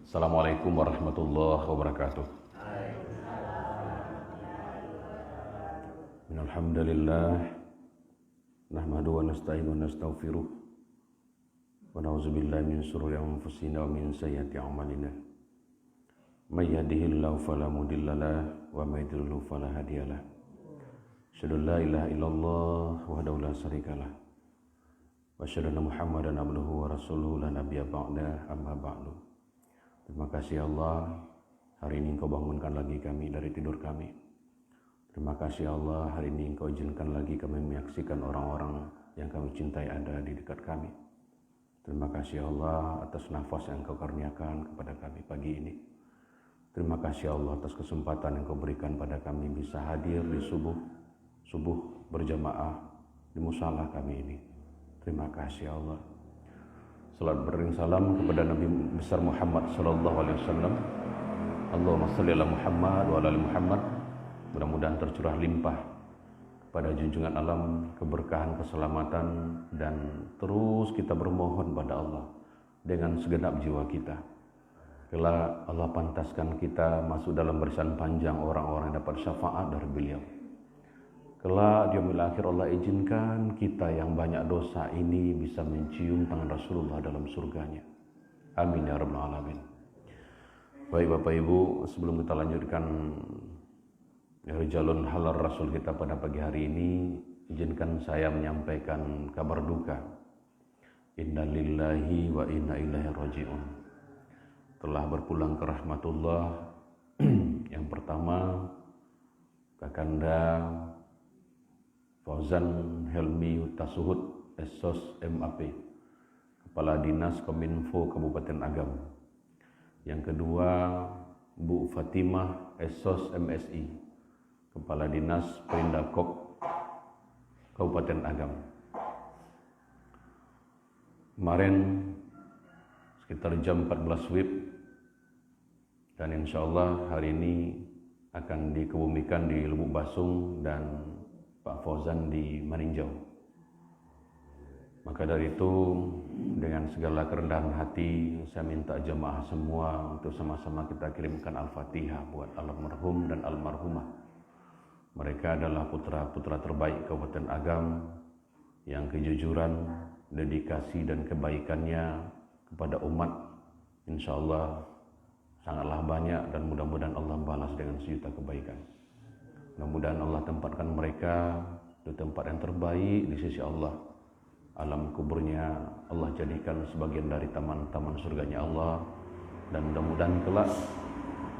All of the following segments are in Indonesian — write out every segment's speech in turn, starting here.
Assalamualaikum warahmatullahi wabarakatuh. Alhamdulillah nahmadu wa nasta'inu wa nastaghfiruh wa na'udzubillahi min syururi anfusina wa min sayyiati a'malina. May yahdihillahu fala mudhillalah wa may yudhlil fala hadiyalah. Asyhadu an la ilaha illallah wahdahu la syarikalah wa asyhadu anna Muhammadan abduhu wa rasuluhu la nabiyya ba'da amma ba'du. Terima kasih Allah, hari ini Engkau bangunkan lagi kami dari tidur kami. Terima kasih Allah, hari ini Engkau izinkan lagi kami menyaksikan orang-orang yang kami cintai ada di dekat kami. Terima kasih Allah atas nafas yang Engkau karuniakan kepada kami pagi ini. Terima kasih Allah atas kesempatan yang Engkau berikan pada kami bisa hadir di subuh berjamaah di musala kami ini. Terima kasih Allah. Salat beriring salam kepada Nabi besar Muhammad sallallahu alaihi wasallam. Allahumma shalli ala Muhammad wa ala ali Muhammad. Mudah-mudahan tercurah limpah kepada junjungan alam keberkahan, keselamatan, dan terus kita bermohon pada Allah dengan segenap jiwa kita. Kelak Allah pantaskan kita masuk dalam barisan panjang orang-orang yang dapat syafaat dari beliau. Kelak di yaumil akhir Allah izinkan kita yang banyak dosa ini bisa mencium tangan Rasulullah dalam surganya. Amin ya rabbal alamin. Baik Bapak Ibu, sebelum kita lanjutkan Rijalun Halal Rasul kita pada pagi hari ini, izinkan saya menyampaikan kabar duka. Inna lillahi wa inna ilaihi raji'un. Telah berpulang ke rahmatullah. Yang pertama, Kakanda Fauzan Helmi Tasuhud Esos MAP, Kepala Dinas Kominfo Kabupaten Agam. Yang kedua, Bu Fatimah Esos MSI, Kepala Dinas Perindakop Kabupaten Agam. Kemarin sekitar jam 14 WIB, dan insya Allah hari ini akan dikebumikan di Lubuk Basung dan Pak Fauzan di Maninjau. Maka dari itu, dengan segala kerendahan hati, saya minta jemaah semua untuk sama-sama kita kirimkan Al-Fatihah buat almarhum dan almarhumah. Mereka adalah putra-putra terbaik Kabupaten Agam yang kejujuran, dedikasi dan kebaikannya kepada umat insya Allah sangatlah banyak, dan mudah-mudahan Allah balas dengan sejuta kebaikan. Mudah-mudahan Allah tempatkan mereka di tempat yang terbaik di sisi Allah. Alam kuburnya Allah jadikan sebagian dari taman-taman surganya Allah, dan mudah-mudahan kelak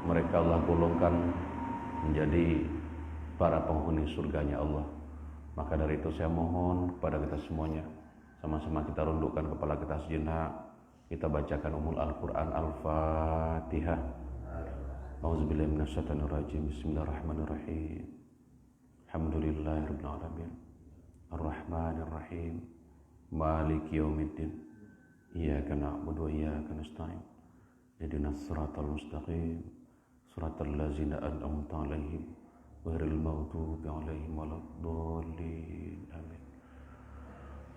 mereka Allah golongkan menjadi para penghuni surganya Allah. Maka dari itu saya mohon kepada kita semuanya, sama-sama kita rundukkan kepala kita sejenak, kita bacakan Al-Quran Al-Fatihah. A'udzubillahi minasyaitonir rajim. Bismillahirrahmanirrahim. Alhamdulillahirabbil alamin. Arrahmanir rahim. Maliki yaumiddin. Iyyaka na'budu wa iyyaka nasta'in. Ihdinas siratal mustaqim. Siratal ladzina an'amta 'alaihim ghairil maghdubi 'alaihim waladdallin. Amin.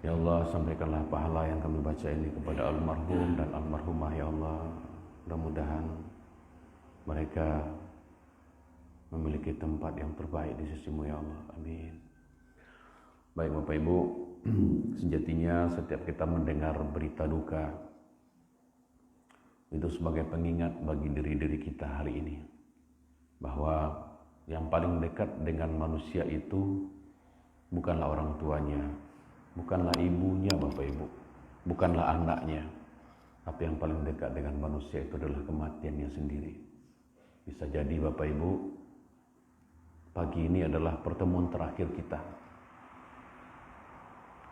Ya Allah, sampaikanlah pahala yang kami baca ini kepada almarhum dan almarhumah ya Allah. Mudah-mudahan mereka memiliki tempat yang terbaik di sisi-Mu ya Allah. Amin. Baik Bapak Ibu, sejatinya setiap kita mendengar berita duka itu sebagai pengingat bagi diri-diri kita hari ini, bahwa yang paling dekat dengan manusia itu bukanlah orang tuanya, bukanlah ibunya Bapak Ibu, bukanlah anaknya, tapi yang paling dekat dengan manusia itu adalah kematiannya sendiri. Bisa jadi Bapak Ibu, pagi ini adalah pertemuan terakhir kita.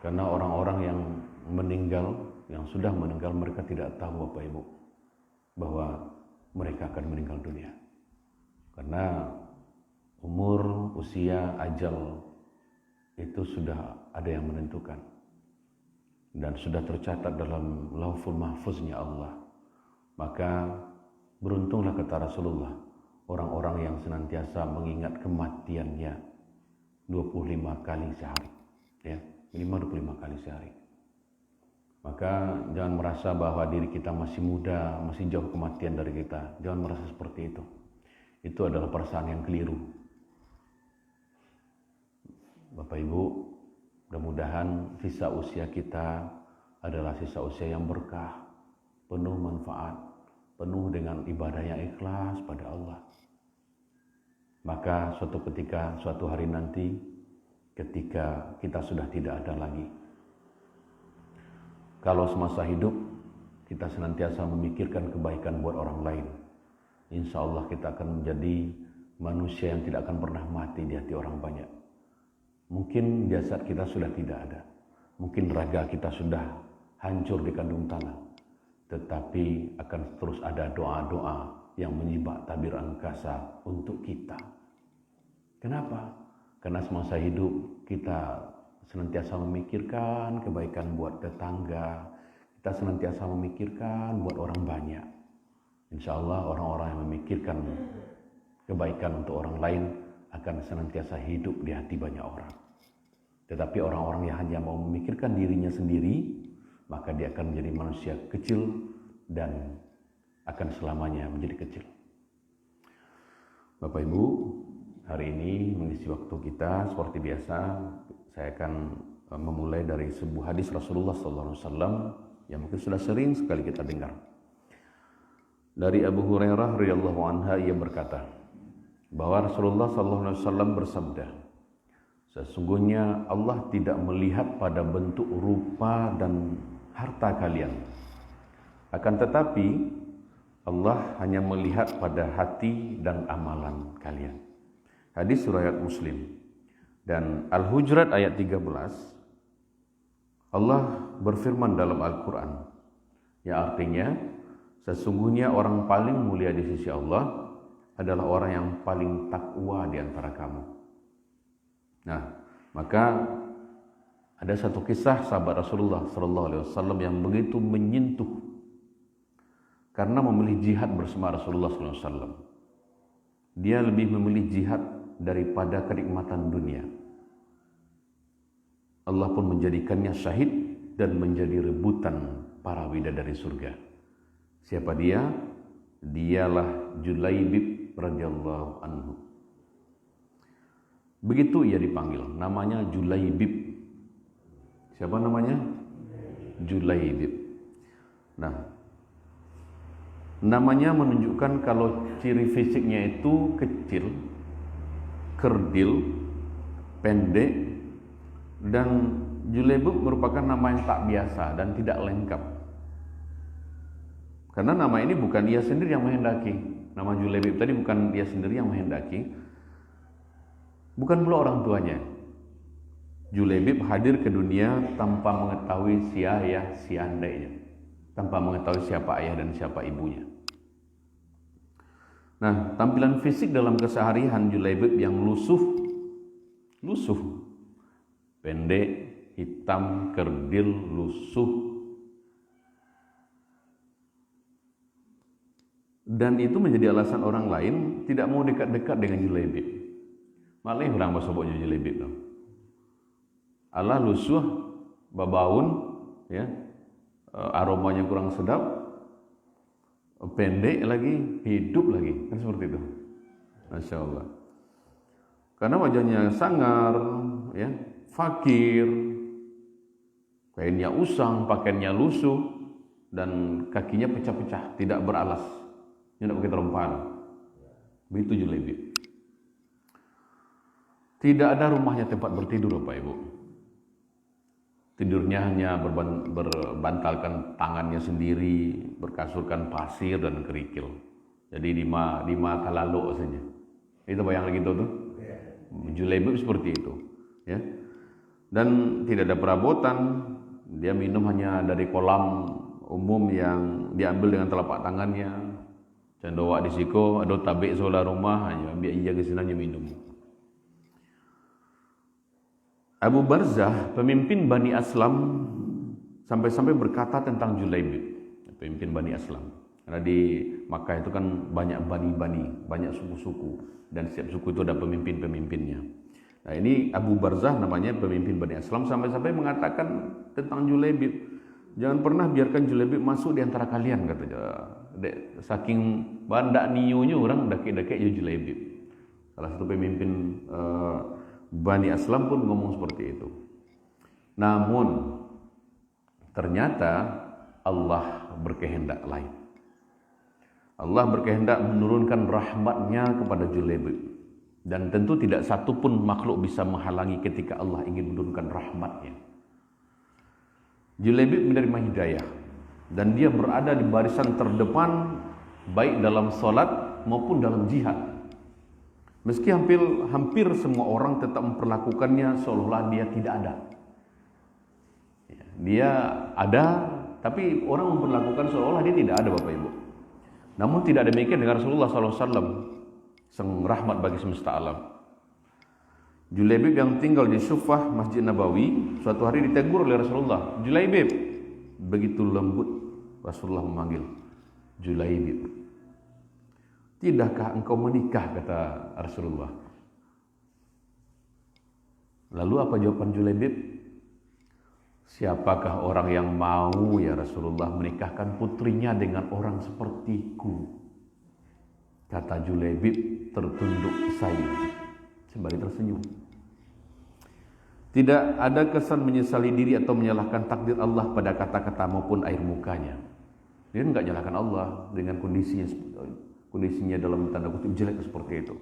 Karena orang-orang yang meninggal, yang sudah meninggal, mereka tidak tahu Bapak Ibu bahwa mereka akan meninggal dunia. Karena umur, usia, ajal itu sudah ada yang menentukan. Dan sudah tercatat dalam Lauhul Mahfuznya Allah. Maka beruntunglah kata Rasulullah, orang-orang yang senantiasa mengingat kematiannya 25 kali sehari. Ya, minimal 25 kali sehari. Maka jangan merasa bahwa diri kita masih muda, masih jauh kematian dari kita. Jangan merasa seperti itu. Itu adalah perasaan yang keliru. Bapak Ibu, mudah-mudahan sisa usia kita adalah sisa usia yang berkah, penuh manfaat, penuh dengan ibadah yang ikhlas pada Allah. Maka suatu ketika, suatu hari nanti, ketika kita sudah tidak ada lagi, kalau semasa hidup kita senantiasa memikirkan kebaikan buat orang lain, insya Allah kita akan menjadi manusia yang tidak akan pernah mati di hati orang banyak. Mungkin jasad kita sudah tidak ada, mungkin raga kita sudah hancur di kandung tanah, tetapi akan terus ada doa-doa yang menyibak tabir angkasa untuk kita. Kenapa? Karena semasa hidup kita senantiasa memikirkan kebaikan buat tetangga, kita senantiasa memikirkan buat orang banyak. Insya Allah orang-orang yang memikirkan kebaikan untuk orang lain akan senantiasa hidup di hati banyak orang. Tetapi orang-orang yang hanya mau memikirkan dirinya sendiri, maka dia akan menjadi manusia kecil dan akan selamanya menjadi kecil. Bapak Ibu, hari ini mengisi waktu kita seperti biasa, saya akan memulai dari sebuah hadis Rasulullah SAW yang mungkin sudah sering sekali kita dengar. Dari Abu Hurairah radhiyallahu anha, ia berkata bahwa Rasulullah SAW bersabda, sesungguhnya Allah tidak melihat pada bentuk rupa dan harta kalian, akan tetapi Allah hanya melihat pada hati dan amalan kalian. Hadis riwayat Muslim. Dan Al-Hujurat ayat 13, Allah berfirman dalam Al-Quran, yang artinya, sesungguhnya orang paling mulia di sisi Allah adalah orang yang paling takwa di antara kamu. Nah, maka ada satu kisah sahabat Rasulullah SAW yang begitu menyentuh karena memilih jihad bersama Rasulullah SAW. Dia lebih memilih jihad daripada kenikmatan dunia. Allah pun menjadikannya syahid dan menjadi rebutan para bidadari surga. Siapa dia? Dialah Julaibib radhiyallahu anhu. Begitu ia dipanggil, namanya Julaibib. Siapa namanya? Julaibib. Nah, namanya menunjukkan kalau ciri fisiknya itu kecil, kerdil, pendek, dan Julaibib merupakan nama yang tak biasa dan tidak lengkap. Karena nama ini bukan dia sendiri yang menghendaki. Nama Julaibib tadi bukan dia sendiri yang menghendaki, bukan pula orang tuanya. Julaibib hadir ke dunia tanpa mengetahui si ayah, si andainya, tanpa mengetahui siapa ayah dan siapa ibunya. Nah, tampilan fisik dalam keseharian Julaibib yang lusuh, pendek, hitam, kerdil, lusuh, dan itu menjadi alasan orang lain tidak mau dekat-dekat dengan Julaibib. Malah orang bersoboknya Julaibib tuh. Allah lusuh, babaun, ya, aromanya kurang sedap, pendek lagi, hidup lagi, kan seperti itu. Masya Allah. Karena wajahnya sangar, ya, fakir, kainnya usang, pakaiannya lusuh, dan kakinya pecah-pecah, tidak beralas, tidak pakai terempan. Begitu Julaibib. Tidak ada rumahnya tempat bertidur, Bapak Ibu. Tidurnya hanya berbantalkan tangannya sendiri, berkasurkan pasir dan kerikil. Jadi di mata lalu saja. Itu bayang gitu tuh. Julaibib seperti itu, ya. Dan tidak ada perabotan. Dia minum hanya dari kolam umum yang diambil dengan telapak tangannya. Cendowa di siko, ada tabik sebelah rumah, hanya biar ia ke sini minum. Abu Barzah, pemimpin Bani Aslam, sampai-sampai berkata tentang Julaibib, pemimpin Bani Aslam. Karena di Makkah itu kan banyak bani-bani, banyak suku-suku, dan setiap suku itu ada pemimpin-pemimpinnya. Nah, ini Abu Barzah namanya, pemimpin Bani Aslam, sampai-sampai mengatakan tentang Julaibib. jangan pernah biarkan Julaibib masuk di antara kalian, katanya. Saking bandak niyunya orang dake-dake ya Julaibib. Salah satu pemimpin Bani Aslam pun ngomong seperti itu. Namun ternyata Allah berkehendak lain. Allah berkehendak menurunkan rahmatnya kepada Julaibib. Dan tentu tidak satu pun makhluk bisa menghalangi ketika Allah ingin menurunkan rahmatnya. Julaibib menerima hidayah dan dia berada di barisan terdepan baik dalam salat maupun dalam jihad. Meski hampir semua orang tetap memperlakukannya seolah-olah dia tidak ada. Dia ada, tapi orang memperlakukan seolah-olah dia tidak ada, Bapak Ibu. Namun tidak demikian dengan Rasulullah SAW, sang rahmat bagi semesta alam. Julaibib yang tinggal di Sufah Masjid Nabawi suatu hari ditegur oleh Rasulullah. Julaibib, begitu lembut Rasulullah memanggil Julaibib. Tidakkah engkau menikah, kata Rasulullah. Lalu apa jawaban Julaibib? Siapakah orang yang mau ya Rasulullah menikahkan putrinya dengan orang sepertiku? Kata Julaibib tertunduk sayu sembari tersenyum. Tidak ada kesan menyesali diri atau menyalahkan takdir Allah pada kata-kata maupun air mukanya. Dia enggak menyalahkan Allah dengan kondisinya dalam tanda kutip jelek seperti itu.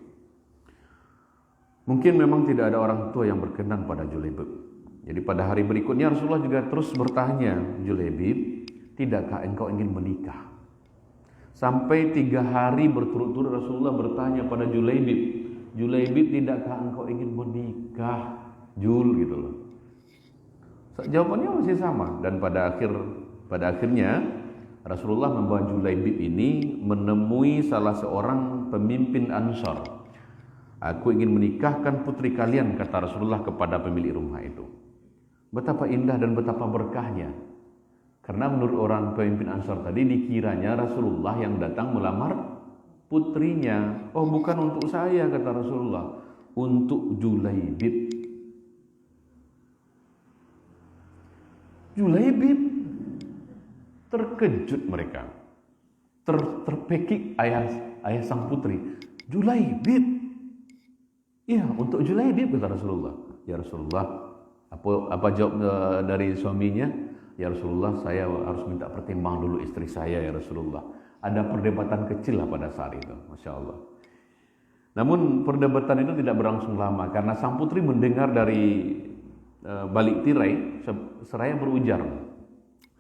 Mungkin memang tidak ada orang tua yang berkenan pada Julaibib. Jadi pada hari berikutnya Rasulullah juga terus bertanya, Julaibib, tidakkah engkau ingin menikah? Sampai 3 hari berturut-turut Rasulullah bertanya pada Julaibib, Julaibib, tidakkah engkau ingin menikah? Jul, gitu loh. Jawabannya masih sama. Dan pada akhirnya Rasulullah membawa Julaibib ini menemui salah seorang pemimpin Ansar. Aku ingin menikahkan putri kalian, kata Rasulullah kepada pemilik rumah itu. Betapa indah dan betapa berkahnya. Karena menurut orang pemimpin Ansar tadi dikiranya Rasulullah yang datang melamar putrinya. Oh, bukan untuk saya, kata Rasulullah, untuk Julaibib. Julaibib terkejut mereka, terpekik ayah sang putri. Julaibib, iya, untuk Julaibib, kata Rasulullah. Ya Rasulullah, apa jawab dari suaminya? Ya Rasulullah, saya harus minta pertimbangan dulu istri saya, ya Rasulullah. Ada perdebatan kecil lah pada saat itu, Masya Allah. Namun perdebatan itu tidak berlangsung lama karena sang putri mendengar dari balik tirai seraya berujar.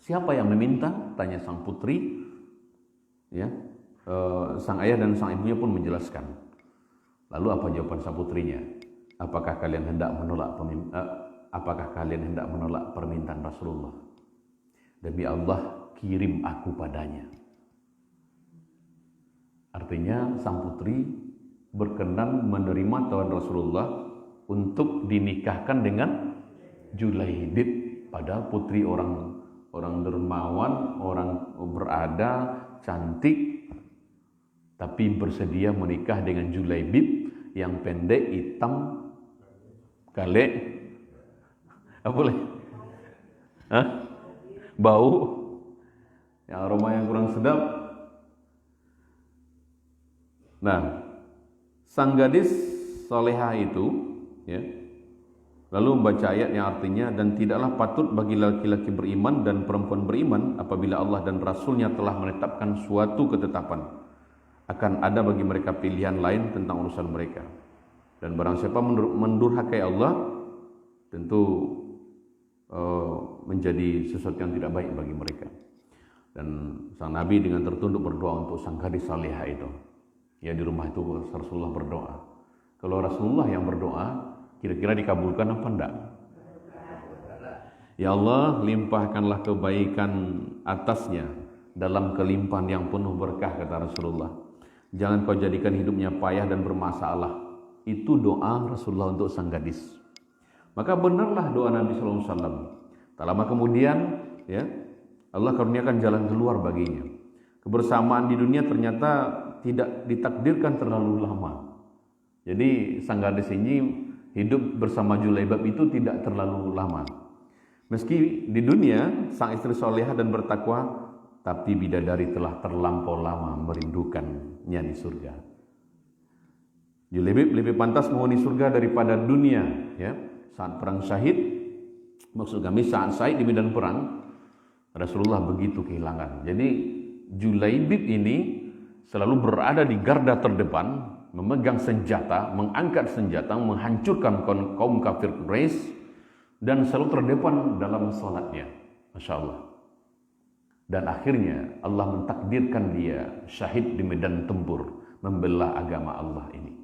Siapa yang meminta? Tanya sang putri. Ya, sang ayah dan sang ibunya pun menjelaskan. Lalu apa jawaban sang putrinya? Apakah kalian hendak menolak permintaan Rasulullah? Demi Allah, kirim aku padanya. Artinya sang putri berkenan menerima tawaran Rasulullah untuk dinikahkan dengan Julaibib, padahal putri orang dermawan, orang berada, cantik, tapi bersedia menikah dengan Julaibib yang pendek, hitam, galek, apa boleh? Bau, yang aroma yang kurang sedap. Nah, sang gadis solehah itu, ya, lalu membaca ayat yang artinya, dan tidaklah patut bagi laki-laki beriman dan perempuan beriman apabila Allah dan Rasulnya telah menetapkan suatu ketetapan, akan ada bagi mereka pilihan lain tentang urusan mereka. Dan barang siapa mendurhakai Allah, tentu menjadi sesuatu yang tidak baik bagi mereka. Dan sang Nabi dengan tertunduk berdoa untuk sang gadis salihah itu. Ya, di rumah itu Rasulullah berdoa. Kalau Rasulullah yang berdoa, kira-kira dikabulkan apa enggak? Ya Allah, limpahkanlah kebaikan atasnya dalam kelimpahan yang penuh berkah, kata Rasulullah. Jangan kau jadikan hidupnya payah dan bermasalah. Itu doa Rasulullah untuk sang gadis. Maka benarlah doa Nabi SAW. Tak lama kemudian, ya, Allah karuniakan jalan keluar baginya. Kebersamaan di dunia ternyata tidak ditakdirkan terlalu lama. Jadi sang gadis ini hidup bersama Julaibib itu tidak terlalu lama. Meski di dunia sang istri solehah dan bertakwa, tapi bidadari telah terlampau lama merindukannya di surga. Julaibib lebih pantas menghuni surga daripada dunia. Ya, saat perang syahid, maksud kami saat syahid di medan perang, Rasulullah begitu kehilangan. Jadi Julaibib ini selalu berada di garda terdepan, memegang senjata, mengangkat senjata, menghancurkan kaum kafir Quraisy, dan selalu terdepan dalam salatnya. Masya Allah. Dan akhirnya Allah mentakdirkan dia syahid di medan tempur, membela agama Allah ini.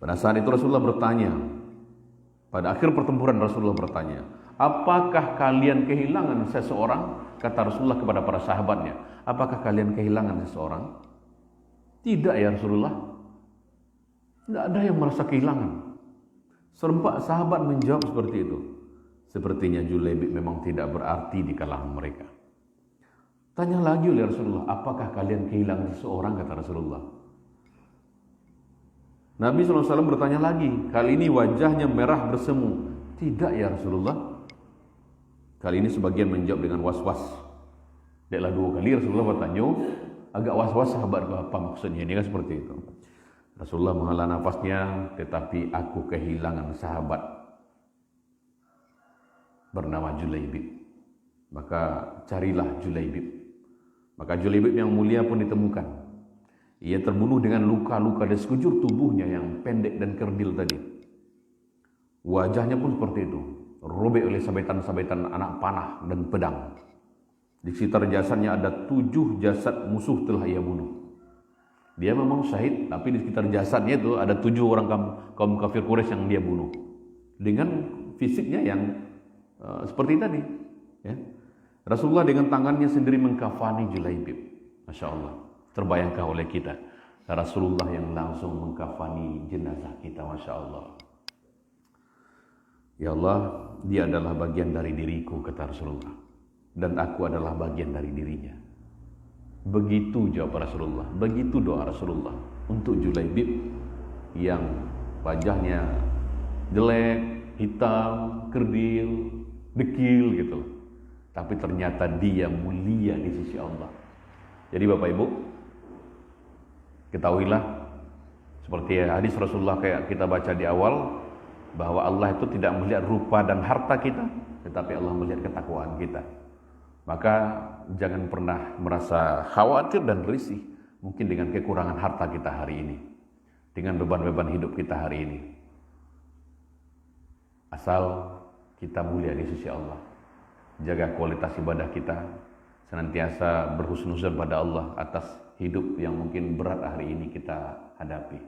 Pada saat itu Rasulullah bertanya, pada akhir pertempuran Rasulullah bertanya, apakah kalian kehilangan seseorang? Kata Rasulullah kepada para sahabatnya, apakah kalian kehilangan seseorang? Tidak ya Rasulullah. Tidak ada yang merasa kehilangan. Serempak sahabat menjawab seperti itu. Sepertinya Julaibib memang tidak berarti di kalangan mereka. Tanya lagi oleh Rasulullah, apakah kalian kehilangan seseorang? Kata Rasulullah. Nabi SAW bertanya lagi, kali ini wajahnya merah bersemu. Tidak ya Rasulullah. Kali ini sebagian menjawab dengan was-was. Tidaklah dua kali Rasulullah bertanya, agak was-was sahabat, apa maksudnya? Ini kan seperti itu. Rasulullah menghela nafasnya, tetapi aku kehilangan sahabat bernama Julaibib. Maka carilah Julaibib. Maka Julaibib yang mulia pun ditemukan. Ia terbunuh dengan luka-luka di sekujur tubuhnya yang pendek dan kerdil tadi. Wajahnya pun seperti itu, robek oleh sabetan-sabetan anak panah dan pedang. Di sekitar jasadnya ada 7 jasad musuh telah ia bunuh. Dia memang syahid, tapi di sekitar jasadnya itu ada 7 orang kaum kafir Quraisy yang dia bunuh. Dengan fisiknya yang seperti tadi. Ya. Rasulullah dengan tangannya sendiri mengkafani Julaibib. Masya Allah. Terbayangkan oleh kita. Rasulullah yang langsung mengkafani jenazah kita. Masya Allah. Ya Allah, dia adalah bagian dari diriku, kata Rasulullah. Dan aku adalah bagian dari dirinya. Begitu jawab Rasulullah, begitu doa Rasulullah untuk Julaibib yang wajahnya jelek, hitam, kerdil, dekil gitu. Tapi ternyata dia mulia di sisi Allah. Jadi Bapak Ibu, ketahuilah seperti hadis Rasulullah kayak kita baca di awal, bahwa Allah itu tidak melihat rupa dan harta kita, tetapi Allah melihat ketakwaan kita. Maka jangan pernah merasa khawatir dan risih mungkin dengan kekurangan harta kita hari ini, dengan beban-beban hidup kita hari ini. Asal kita mulia di sisi Allah, jaga kualitas ibadah kita, senantiasa berhusnuzon pada Allah atas hidup yang mungkin berat hari ini kita hadapi.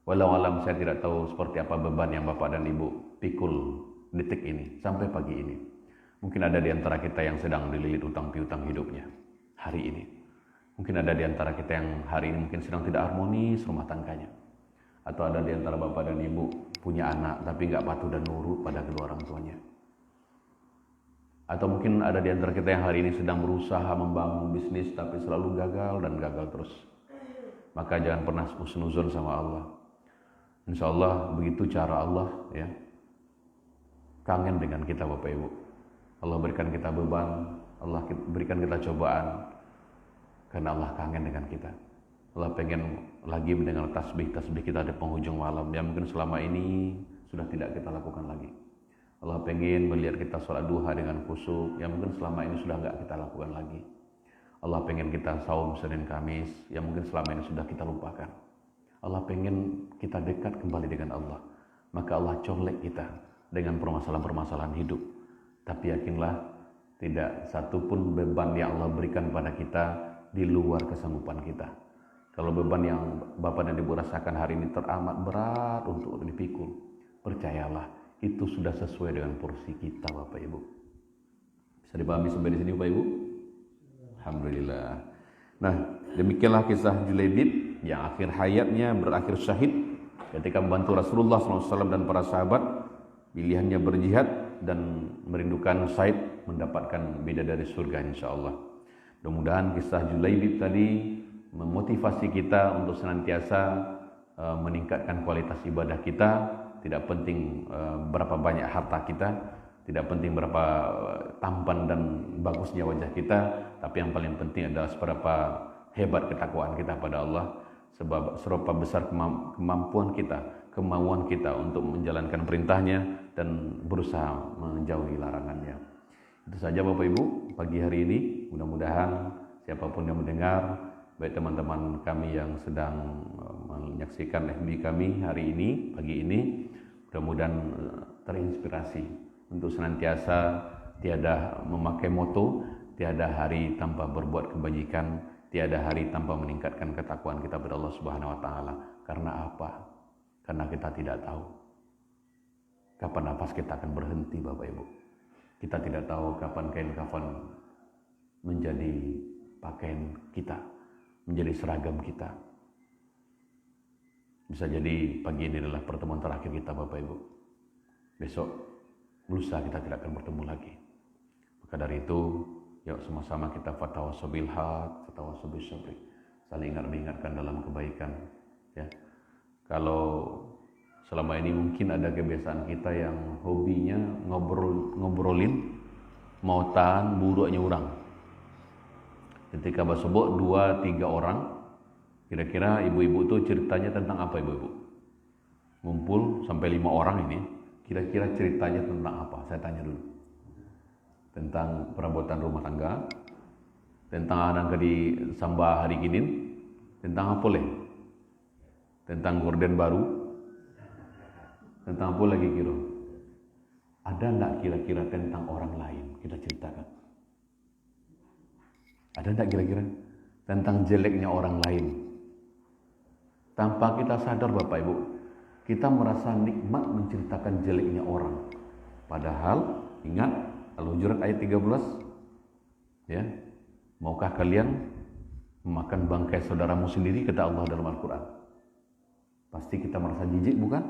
Walau alam, saya tidak tahu seperti apa beban yang Bapak dan Ibu pikul detik ini sampai pagi ini. Mungkin ada di antara kita yang sedang dililit utang piutang hidupnya hari ini. Mungkin ada di antara kita yang hari ini mungkin sedang tidak harmonis rumah tangganya. Atau ada di antara Bapak dan Ibu punya anak tapi nggak patuh dan nurut pada kedua orang tuanya. Atau mungkin ada di antara kita yang hari ini sedang berusaha membangun bisnis tapi selalu gagal dan gagal terus. Maka jangan pernah husnuzon sama Allah. Insya Allah begitu cara Allah, ya. Kangen dengan kita Bapak Ibu. Allah berikan kita beban, Allah berikan kita cobaan, karena Allah kangen dengan kita. Allah pengen lagi mendengar tasbih-tasbih kita di penghujung malam yang mungkin selama ini sudah tidak kita lakukan lagi. Allah pengen melihat kita sholat duha dengan khusyuk yang mungkin selama ini sudah nggak kita lakukan lagi. Allah pengen kita saum Senin Kamis yang mungkin selama ini sudah kita lupakan. Allah pengen kita dekat kembali dengan Allah. Maka Allah colek kita dengan permasalahan-permasalahan hidup. Tapi yakinlah, tidak satupun beban yang Allah berikan pada kita di luar kesanggupan kita. Kalau beban yang Bapak dan Ibu rasakan hari ini teramat berat untuk dipikul, percayalah, itu sudah sesuai dengan porsi kita Bapak Ibu. Bisa dipahami sampai di sini Bapak Ibu? Alhamdulillah. Nah, demikianlah kisah Julaibib yang akhir hayatnya berakhir syahid ketika membantu Rasulullah SAW dan para sahabat. Pilihannya berjihad dan merindukan syahid mendapatkan bidadari surga insyaAllah. Mudah-mudahan kisah Julaibib tadi memotivasi kita untuk senantiasa meningkatkan kualitas ibadah kita. Tidak penting berapa banyak harta kita, Tidak penting berapa tampan dan bagusnya wajah kita, tapi yang paling penting adalah seberapa hebat ketakwaan kita pada Allah, seberapa besar kemampuan kita, kemauan kita untuk menjalankan perintahnya dan berusaha menjauhi larangannya. Itu saja Bapak Ibu pagi hari ini. Mudah-mudahan siapapun yang mendengar, baik teman-teman kami yang sedang menyaksikan FB kami hari ini, pagi ini, mudah-mudahan terinspirasi untuk senantiasa tiada memakai moto, tiada hari tanpa berbuat kebajikan, tiada hari tanpa meningkatkan ketakwaan kita kepada Allah Subhanahu wa taala. Karena apa? Karena kita tidak tahu kapan nafas kita akan berhenti, Bapak Ibu. Kita tidak tahu kapan kain kafan menjadi pakaian kita, menjadi seragam kita. Bisa jadi pagi ini adalah pertemuan terakhir kita, Bapak Ibu. Besok, lusa kita tidak akan bertemu lagi. Maka dari itu, yuk sama-sama kita fatawasaw bil haq, fatawasaw bis sabr. Saling ingatkan dalam kebaikan. Ya. Kalau selama ini mungkin ada kebiasaan kita yang hobinya ngobrolin mautan buruknya orang. Ketika basebok 2-3 orang, kira-kira ibu-ibu itu ceritanya tentang apa ibu-ibu? Ngumpul sampai 5 orang ini, kira-kira ceritanya tentang apa? Saya tanya dulu. Tentang perabotan rumah tangga, tentang anak di sambah hari kinin, tentang apa leh? Tentang gorden baru, tentang apa lagi kira? Ada enggak kira-kira tentang orang lain kita ceritakan? Ada enggak kira-kira tentang jeleknya orang lain? Tanpa kita sadar Bapak Ibu, kita merasa nikmat menceritakan jeleknya orang. Padahal ingat Al-Hujurat ayat 13, ya, maukah kalian memakan bangkai saudaramu sendiri, kata Allah dalam Al-Quran. Pasti kita merasa jijik, bukan?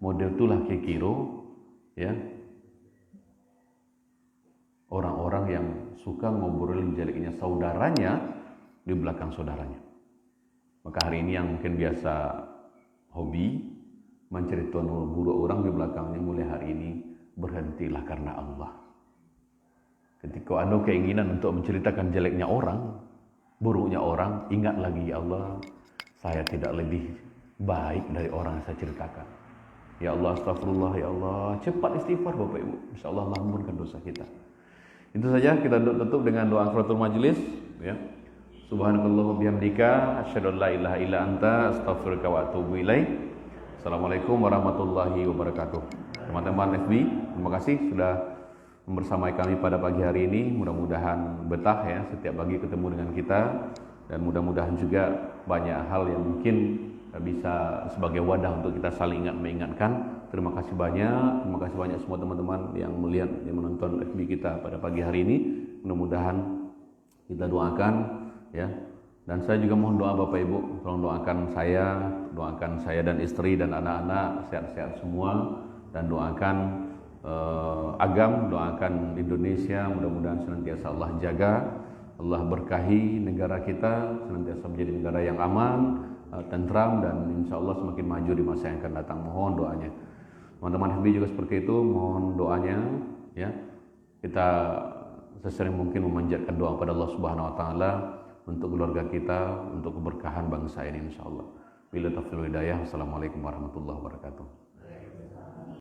Model itulah kekiro, ya, orang-orang yang suka ngobrolin jeleknya saudaranya di belakang saudaranya. Maka hari ini yang mungkin biasa hobi menceritakan buruk orang di belakangnya, mulai hari ini berhentilah karena Allah. Ketika Anda keinginan untuk menceritakan jeleknya orang, buruknya orang, ingat lagi, ya Allah, saya tidak lebih baik dari orang yang saya ceritakan. Ya Allah, astagfirullah, ya Allah, cepat istighfar Bapak Ibu. InsyaAllah Allah ampunkan dosa kita. Itu saja, kita tutup dengan doa akhiratul majlis, ya. Subhanakallah bihamdika, asyhadu an la ilaha illa anta, astaghfiruka wa atubu ilaik. Assalamualaikum warahmatullahi wabarakatuh. Teman-teman FB, terima kasih sudah membersamai kami pada pagi hari ini. Mudah-mudahan betah ya setiap pagi ketemu dengan kita, dan mudah-mudahan juga banyak hal yang mungkin bisa sebagai wadah untuk kita saling mengingatkan. Terima kasih banyak semua teman-teman yang melihat, yang menonton FB kita pada pagi hari ini. Mudah-mudahan kita doakan, ya. Dan saya juga mohon doa Bapak Ibu, tolong doakan saya dan istri dan anak-anak sehat-sehat semua, dan doakan Agam, doakan Indonesia, mudah-mudahan senantiasa Allah jaga, Allah berkahi negara kita, senantiasa menjadi negara yang aman, tentram, dan insya Allah semakin maju di masa yang akan datang. Mohon doanya. Teman-teman FB juga seperti itu, mohon doanya, ya. Kita sesering mungkin memanjatkan doa pada Allah Subhanahu wa taala untuk keluarga kita, untuk keberkahan bangsa ini insya Allah. Bila taufiq wal hidayah. Wassalamualaikum warahmatullahi wabarakatuh.